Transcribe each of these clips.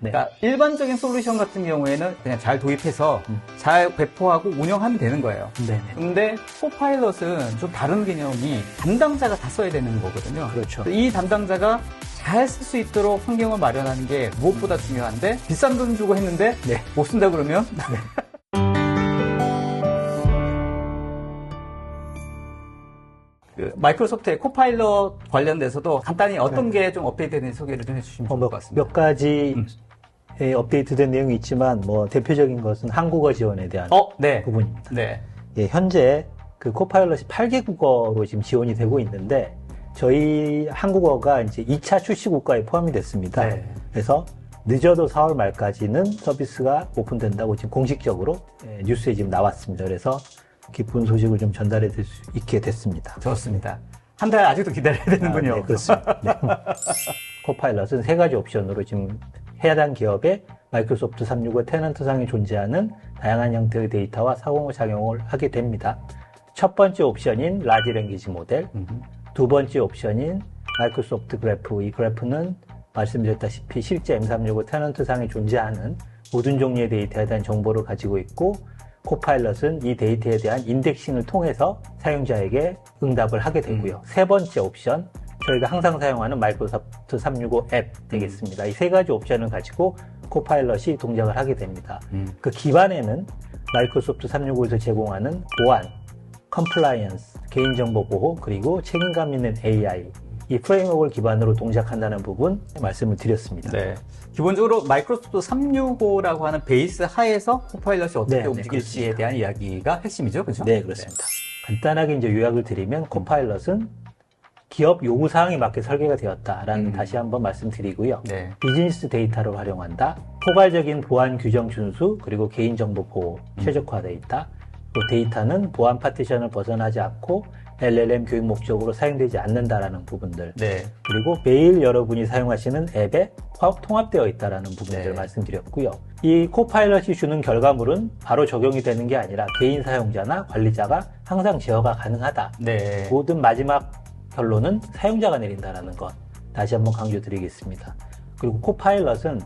네. 그러니까 일반적인 솔루션 같은 경우에는 그냥 잘 도입해서 잘 배포하고 운영하면 되는 거예요. 네네. 근데 코파일럿은 좀 다른 개념이 담당자가 다 써야 되는 거거든요. 그렇죠. 이 담당자가 잘 쓸 수 있도록 환경을 마련하는 게 무엇보다 중요한데 비싼 돈 주고 했는데 네. 못 쓴다 그러면 그 마이크로소프트의 코파일럿 관련돼서도 간단히 어떤 게 좀 업데이트되는지 소개를 좀 해주시면 좋을 것 같습니다. 몇 가지 업데이트된 내용이 있지만 뭐 대표적인 것은 한국어 지원에 대한 네. 부분입니다. 네. 예, 현재 그 코파일럿이 8개 국어로 지금 지원이 되고 있는데 저희 한국어가 이제 2차 출시 국가에 포함이 됐습니다. 네. 그래서 늦어도 4월 말까지는 서비스가 오픈된다고 지금 공식적으로 뉴스에 지금 나왔습니다. 그래서 기쁜 소식을 좀 전달해 드릴 수 있게 됐습니다. 좋습니다. 한 달 아직도 기다려야 되는군요. 네, 그렇습니다. 네. 코파일럿은 3가지 옵션으로 지금 해당 기업의 마이크로소프트 365 테넌트상에 존재하는 다양한 형태의 데이터와 상호 작용을 하게 됩니다. 첫 번째 옵션인 라지 랭귀지 모델, 두 번째 옵션인 마이크로소프트 그래프. 이 그래프는 말씀드렸다시피 실제 M365 테넌트상에 존재하는 모든 종류의 데이터에 대한 정보를 가지고 있고 코파일럿은 이 데이터에 대한 인덱싱을 통해서 사용자에게 응답을 하게 되고요. 세 번째 옵션, 저희가 항상 사용하는 마이크로소프트 365 앱 되겠습니다. 이 3가지 옵션을 가지고 코파일럿이 동작을 하게 됩니다. 그 기반에는 마이크로소프트 365에서 제공하는 보안, 컴플라이언스, 개인정보 보호, 그리고 책임감 있는 AI, 이 프레임워크를 기반으로 동작한다는 부분 말씀을 드렸습니다. 네. 기본적으로 마이크로소프트 365라고 하는 베이스 하에서 코파일럿이 어떻게 움직일지에 대한 이야기가 핵심이죠, 그렇죠? 네, 그렇습니다. 간단하게 이제 요약을 드리면 코파일럿은 기업 요구사항에 맞게 설계가 되었다라는 다시 한번 말씀드리고요. 네. 비즈니스 데이터를 활용한다. 포괄적인 보안 규정 준수, 그리고 개인정보 보호, 최적화되어 있다. 또 데이터는 보안 파티션을 벗어나지 않고 LLM 교육 목적으로 사용되지 않는다라는 부분들. 네. 그리고 매일 여러분이 사용하시는 앱에 통합되어 있다라는 부분들 말씀드렸고요. 이 코파일럿이 주는 결과물은 바로 적용이 되는 게 아니라 개인 사용자나 관리자가 항상 제어가 가능하다. 네. 모든 마지막 결론은 사용자가 내린다는 것 다시 한번 강조드리겠습니다. 그리고 코파일럿은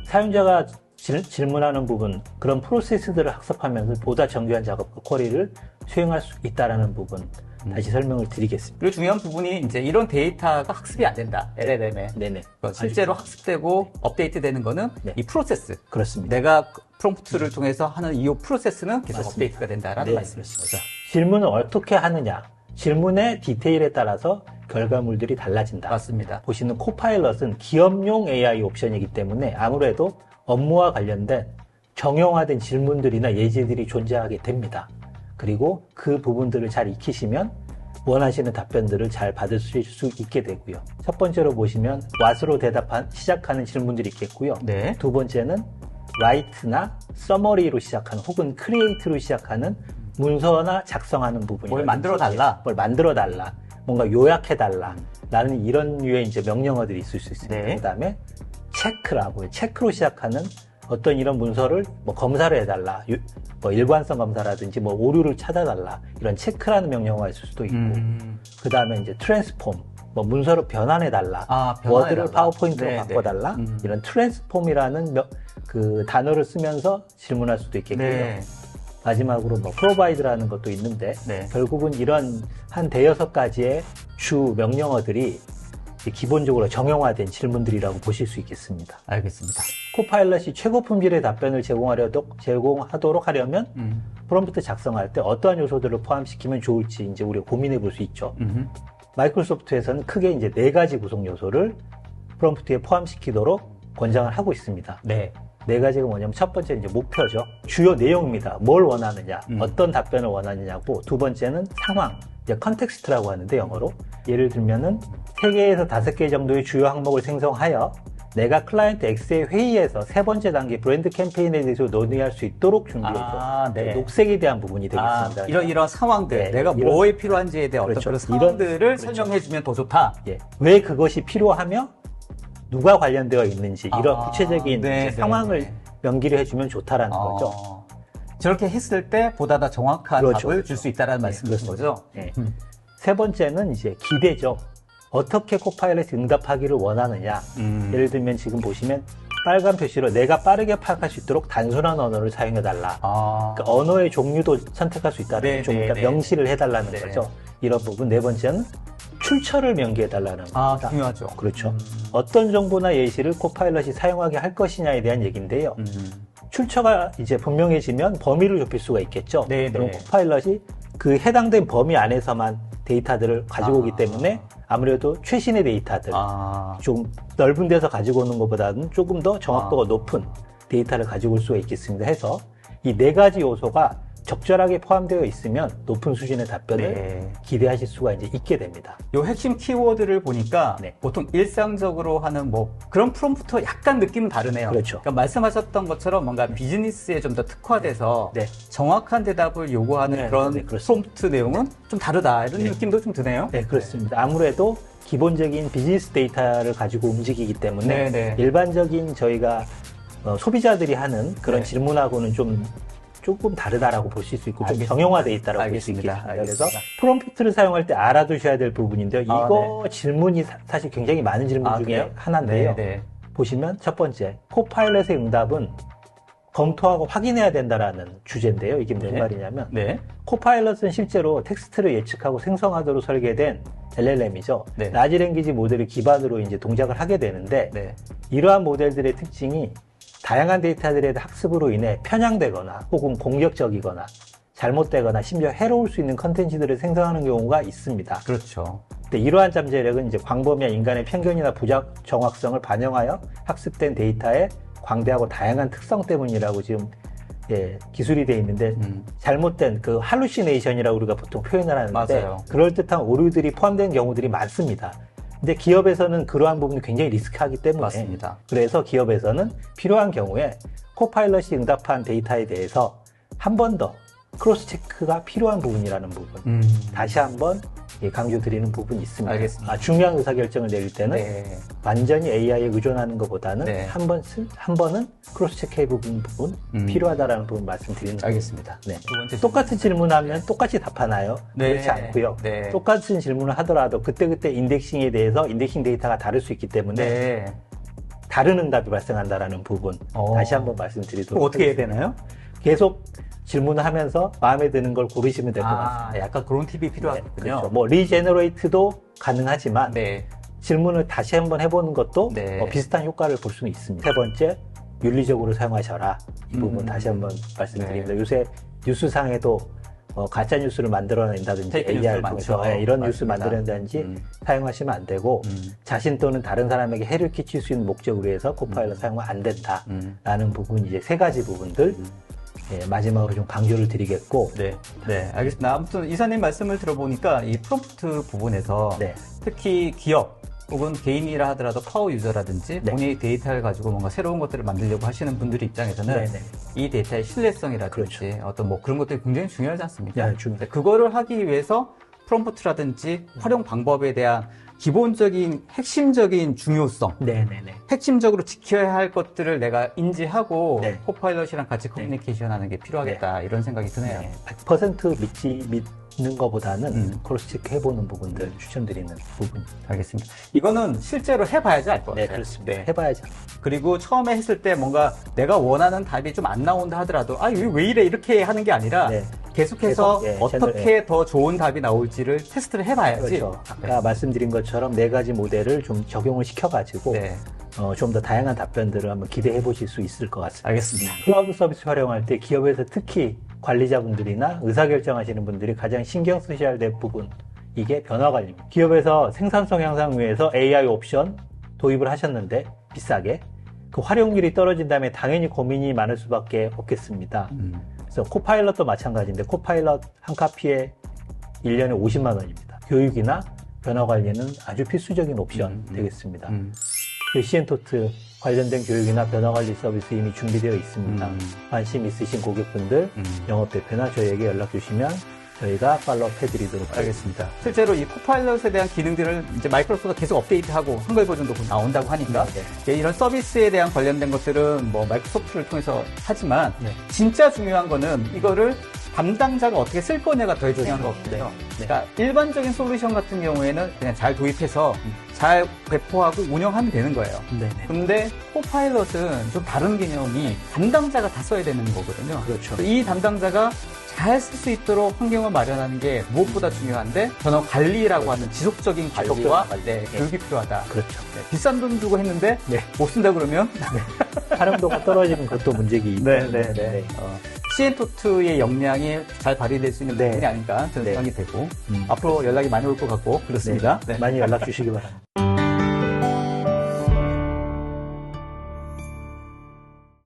사용자가 질문하는 부분, 그런 프로세스들을 학습하면서 보다 정교한 작업과 쿼리를 수행할 수 있다는 부분 다시 설명을 드리겠습니다. 그리고 중요한 부분이 이제 이런 데이터가 학습이 안 된다. LLM에. 네네. 실제로 학습되고 업데이트되는 거는 이 프로세스. 그렇습니다. 내가 프롬프트를 통해서 하는 이 프로세스는 계속 맞습니다. 업데이트가 된다라는 네, 말씀이십니다. 질문을 어떻게 하느냐, 질문의 디테일에 따라서 결과물들이 달라진다. 맞습니다. 보시는 코파일럿은 기업용 AI 옵션이기 때문에 아무래도 업무와 관련된 정형화된 질문들이나 예제들이 존재하게 됩니다. 그리고 그 부분들을 잘 익히시면 원하시는 답변들을 잘 받을 수 있게 되고요. 첫 번째로 보시면 what으로 시작하는 질문들이 있겠고요. 네. 두 번째는 write나 summary로 시작하는 혹은 create로 시작하는 문서나 작성하는 부분이 뭘 만들어 달라. 뭘 만들어 달라. 뭔가 요약해 달라. 라는 이런 류의 이제 명령어들이 있을 수 있습니다. 네. 그다음에 체크라고요. 체크로 시작하는 어떤 이런 문서를 뭐 검사를 해달라. 뭐 일관성 검사라든지 뭐 오류를 찾아달라. 이런 체크라는 명령어가 있을 수도 있고. 그 다음에 이제 트랜스폼. 뭐 문서로 변환해달라. 워드를 파워포인트로 네, 바꿔달라. 이런 트랜스폼이라는 그 단어를 쓰면서 질문할 수도 있겠고요. 네. 마지막으로 뭐 provide라는 것도 있는데 결국은 이런 한 대여섯 가지의 주 명령어들이 기본적으로 정형화된 질문들이라고 보실 수 있겠습니다. 알겠습니다. 코파일럿이 최고 품질의 답변을 제공하도록 하려면 프롬프트 작성할 때 어떠한 요소들을 포함시키면 좋을지 이제 우리가 고민해 볼 수 있죠. 마이크로소프트에서는 크게 이제 4가지 구성 요소를 프롬프트에 포함시키도록 권장을 하고 있습니다. 네 가지가 뭐냐면 첫 번째 이제 목표죠. 주요 내용입니다. 뭘 원하느냐, 어떤 답변을 원하느냐고. 두 번째는 상황, 이제 컨텍스트라고 하는데 영어로. 예를 들면은 3개에서 5개 정도의 주요 항목을 생성하여 내가 클라이언트 X의 회의에서 3번째 단계 브랜드 캠페인에 대해서 논의할 수 있도록 준비해줘. 네. 녹색에 대한 부분이 되겠습니다. 이런 상황들, 네, 내가 뭐에 필요한지에 대한 그렇죠. 어떤 그런 상황들을 그렇죠. 설명해주면 더 좋다. 예. 왜 그것이 필요하며 누가 관련되어 있는지 이런 구체적인 상황을 명기를 해주면 좋다라는 거죠. 저렇게 했을 때 보다 더 정확한 그렇죠. 답을 줄 수 있다는 말씀이신 거죠? 네. 세 번째는 이제 기대죠. 어떻게 코파일럿이 응답하기를 원하느냐. 예를 들면 지금 보시면 빨간 표시로 내가 빠르게 파악할 수 있도록 단순한 언어를 사용해달라. 그러니까 언어의 종류도 선택할 수 있다는 네, 거죠. 네, 그러니까 네. 명시를 해달라는 네. 거죠. 이런 부분. 네 번째는 출처를 명기해달라는 겁니다. 중요하죠. 그렇죠. 어떤 정보나 예시를 코파일럿이 사용하게 할 것이냐에 대한 얘기인데요. 출처가 이제 분명해지면 범위를 좁힐 수가 있겠죠. 네, 그럼 네. 코파일럿이 그 해당된 범위 안에서만 데이터들을 가지고 오기 때문에 아무래도 최신의 데이터들, 좀 넓은 데서 가지고 오는 것보다는 조금 더 정확도가 높은 데이터를 가지고 올 수가 있겠습니다. 해서 이 네 가지 요소가 적절하게 포함되어 있으면 높은 수준의 답변을 기대하실 수가 이제 있게 됩니다. 요 핵심 키워드를 보니까 네. 보통 일상적으로 하는 뭐 그런 프롬프트와 약간 느낌은 다르네요. 그렇죠. 그러니까 말씀하셨던 것처럼 뭔가 비즈니스에 좀 더 특화돼서 네. 정확한 대답을 요구하는 네, 그런 네, 그렇습니다. 프롬프트 내용은 좀 다르다 이런 네. 느낌도 좀 드네요. 네, 그렇습니다. 아무래도 기본적인 비즈니스 데이터를 가지고 움직이기 때문에 네, 네. 일반적인 저희가 소비자들이 하는 그런 네. 질문하고는 조금 다르다라고 보실 수 있고 좀 알겠습니다. 정형화되어 있다라고 볼 수 알겠습니다. 있겠습니다. 그래서 알겠습니다. 프롬프트를 사용할 때 알아두셔야 될 부분인데요. 이거 네. 질문이 사실 굉장히 많은 질문 중에 그래요? 하나인데요. 네. 보시면 첫 번째, 코파일럿의 응답은 검토하고 확인해야 된다라는 주제인데요. 이게 무슨 네. 말이냐면 네. 코파일럿은 실제로 텍스트를 예측하고 생성하도록 설계된 LLM이죠. 네. 라지 랭귀지 모델을 기반으로 이제 동작을 하게 되는데 네. 이러한 모델들의 특징이 다양한 데이터들의 학습으로 인해 편향되거나 혹은 공격적이거나 잘못되거나 심지어 해로울 수 있는 컨텐츠들을 생성하는 경우가 있습니다. 그렇죠. 근데 이러한 잠재력은 이제 광범위한 인간의 편견이나 부정확성을 반영하여 학습된 데이터의 광대하고 다양한 특성 때문이라고 지금 기술이 되어 있는데 잘못된 그 할루시네이션이라고 우리가 보통 표현을 하는데 맞아요. 그럴듯한 오류들이 포함된 경우들이 많습니다. 근데 기업에서는 그러한 부분이 굉장히 리스크하기 때문에 맞습니다. 그래서 기업에서는 필요한 경우에 코파일럿이 응답한 데이터에 대해서 한 번 더 크로스 체크가 필요한 부분이라는 부분 다시 한번 강조드리는 부분이 있습니다. 알겠습니다. 중요한 의사결정을 내릴 때는 네. 완전히 AI에 의존하는 것보다는 네. 한 번은 크로스 체크해 부분 필요하다라는 부분 말씀드리는 알겠습니다. 네. 두 번째 똑같은 질문하면 똑같이 답하나요? 네. 그렇지 않고요. 네. 똑같은 질문을 하더라도 그때그때 인덱싱에 대해서 인덱싱 데이터가 다를 수 있기 때문에 네. 다른 응답이 발생한다라는 부분 다시 한번 말씀드리도록 어떻게 해야 하겠습니다. 되나요? 계속 질문을 하면서 마음에 드는 걸 고르시면 될 것 같습니다. 약간 그런 팁이 필요하군요. 그렇죠. 뭐 리제너레이트도 가능하지만 네. 질문을 다시 한번 해보는 것도 네. 비슷한 효과를 볼 수는 있습니다. 세 번째, 윤리적으로 사용하셔라. 이 부분 다시 한번 말씀드립니다. 네. 요새 뉴스상에도 가짜 뉴스를 만들어낸다든지 페이크 AI를 뉴스가 통해서 많죠. 이런 뉴스 맞습니다. 만들어낸다든지 사용하시면 안 되고 자신 또는 다른 사람에게 해를 끼칠 수 있는 목적으로 해서 코파일럿 사용은 안 된다라는 부분 이제 세 가지 부분들 마지막으로 좀 강조를 드리겠고 네, 알겠습니다. 아무튼 이사님 말씀을 들어보니까 이 프롬프트 부분에서 네. 특히 기업 혹은 개인이라 하더라도 파워 유저라든지 네. 본인의 데이터를 가지고 뭔가 새로운 것들을 만들려고 하시는 분들 입장에서는 네네. 이 데이터의 신뢰성이라든지 어떤 뭐 그런 것들이 굉장히 중요하지 않습니까? 네, 중요해요. 그거를 하기 위해서 프롬프트라든지 활용 방법에 대한 기본적인 핵심적인 중요성, 네네네. 핵심적으로 지켜야 할 것들을 내가 인지하고 네. 코파일럿이랑 같이 커뮤니케이션 하는 게 필요하겠다 이런 생각이 드네요. 100% 믿는 것보다는 크로스 체크 해보는 부분들 추천드리는 부분. 알겠습니다. 이거는 실제로 해봐야지 알 것 같아요. 네, 그렇습니다. 네. 해봐야죠. 그리고 처음에 했을 때 뭔가 내가 원하는 답이 좀 안 나온다 하더라도 이거 왜 이래 이렇게 하는 게 아니라 네. 계속해서 계속, 어떻게 더 좋은 답이 나올지를 테스트를 해봐야지. 그렇죠. 아까 말씀드린 것처럼 네 가지 모델을 좀 적용을 시켜가지고 네. 좀 더 다양한 답변들을 한번 기대해 보실 수 있을 것 같습니다. 알겠습니다. 클라우드 서비스 활용할 때 기업에서 특히 관리자분들이나 의사결정하시는 분들이 가장 신경 쓰셔야 될 부분 이게 변화 관리입니다. 기업에서 생산성 향상 위해서 AI 옵션 도입을 하셨는데 비싸게 그 활용률이 떨어진다면 당연히 고민이 많을 수밖에 없겠습니다. 그래서 코파일럿도 마찬가지인데 코파일럿 한 카피에 1년에 50만 원입니다. 교육이나 변화 관리는 아주 필수적인 옵션 되겠습니다. 시엔토트 관련된 교육이나 변화 관리 서비스 이미 준비되어 있습니다. 관심 있으신 고객분들 영업 대표나 저희에게 연락 주시면 저희가 팔로업 해드리도록 하겠습니다. 실제로 이 코파일럿에 대한 기능들을 이제 마이크로소프트가 계속 업데이트하고 한글 버전도 나온다고 하니까 이런 서비스에 대한 관련된 것들은 뭐 마이크로소프트를 통해서 하지만 진짜 중요한 거는 이거를 담당자가 어떻게 쓸 거냐가 더 중요한 거거든요. 그러니까 일반적인 솔루션 같은 경우에는 그냥 잘 도입해서 잘 배포하고 운영하면 되는 거예요. 네네. 근데 코파일럿은 좀 다른 개념이 담당자가 다 써야 되는 거거든요. 그렇죠. 이 담당자가 잘 쓸 수 있도록 환경을 마련하는 게 무엇보다 중요한데 저는 관리라고 하는 지속적인 관리와 교육이 필요하다. 그렇죠. 비싼 돈 주고 했는데 네. 못 쓴다 그러면 활용도가 떨어지는 것도 문제이기 때문에. CN토트의 역량이 잘 발휘될 수 있는 네. 부분이 아닌가 저는 네. 생각이 되고 앞으로 연락이 많이 올 것 같고 그렇습니다. 많이 연락 주시기 바랍니다.